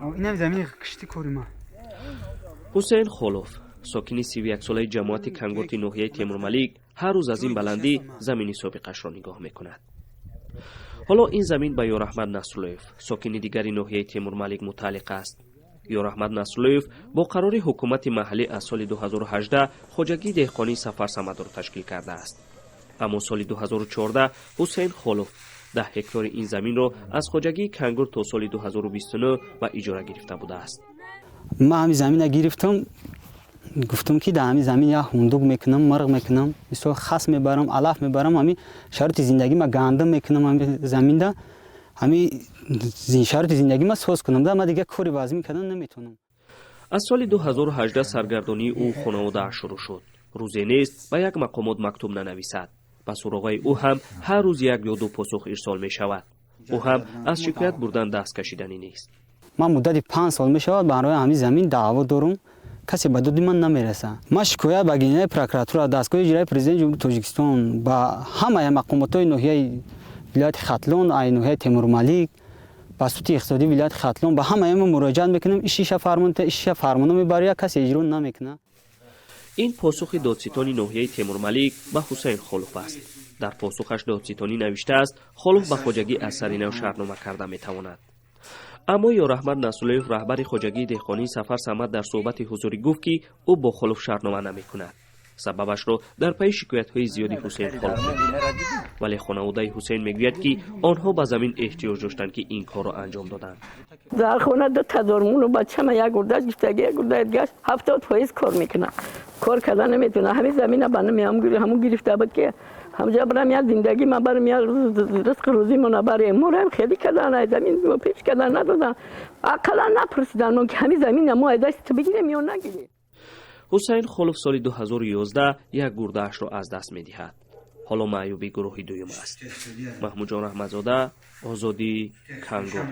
اینم زمین کشتی کوریما. حسین خلوف ساکن 31 ساله جماعت کنگورتی ناحیه تیمورملیک هر روز از این بلندی زمین سابقش را نگاه میکند. حالا این زمین به یاراحمد نصراللویف ساکن دیگری ناحیه تیمورملیک متعلق است. یاراحمد نصراللویف با قرار حکومت محلی از سال 2018 خوجگی دهقانی سفر سمد را تشکیل کرده است. اما سال 2014 حسین خلوف 10 هکتار این زمین را از خوجگی کنگور تا سال 2029 به اجاره گرفته بوده است. ما همین زمین گرفتم، گفتم که در همین زمین یا هندوق میکنم، مرغ میکنم، مثلا خس میبرم، علف میبرم، همین شرط زندگی ما گندم میکنم همین زمین ده، همین شرط زندگی ما ساز کنم ده، ما دیگه کاری باز میکنم نمیتونم. از سال 2018 سرگردانی او خانواده شروع شد. روزی نیست و یک مقامات مکتوب ننویسد. به سراغ او هم هر روز یک یا دو پاسخ ارسال می شود. او هم از شکایت بردن دست کشیدنی نیست. من مدت 5 سال می شود برای همین زمین دعوا دارم، کسی به داد من نمیرسه. من شکایت به گینه پروکراتور دستگاه اجرایی پرزیدنت جمهوری تاجیکستان با همه مقامات ناحیه ولایت ختلون، ناحیه تیمورملیک، بسیط اقتصادی ولایت ختلون به همه مراجعه میکنم. ایشش فرمانو میبره، کسی اجرا نمیکنه. این پاسخ دادستانی ناحیه تیمورملیک به حسین خلوف است. در پاسخش دادستانی نوشته است خلوف به خوجگی از سرینو شرطنامه کرده میتواند. اما یاراحمد نصراللویف رهبر خوجگی دهقانی سفر سمد در صحبت حضوری گفت که او با خلوف شرطنامه نمیکند. سببش را در پی شکایت‌های زیادی حسین خلوف می‌گوید. ولی خانواده حسین میگوید که آنها به زمین احتیاج داشتند که این کار را انجام دادند. در خانه 2000 مون و بچه‌م یک گرده گفتگی یک گرده گشت 70% کار میکنه. کار کردن نمیتونه. همین زمین بنده همون گرفته بود که همجا برام یا زندگی ما برام یا رزق روزی من برای مورم خیلی کردن زمین ما پیش کردن ندادن. عقلا نپرسیدن ما که همین زمین ما دست تو بگیریم یا نگیریم. حسین خلوف سال 2011 یک گرده‌اش را از دست می‌دهد. حالا معیوب گروه دوم است. محمود جان احمدزاده، آزادی، کنگور.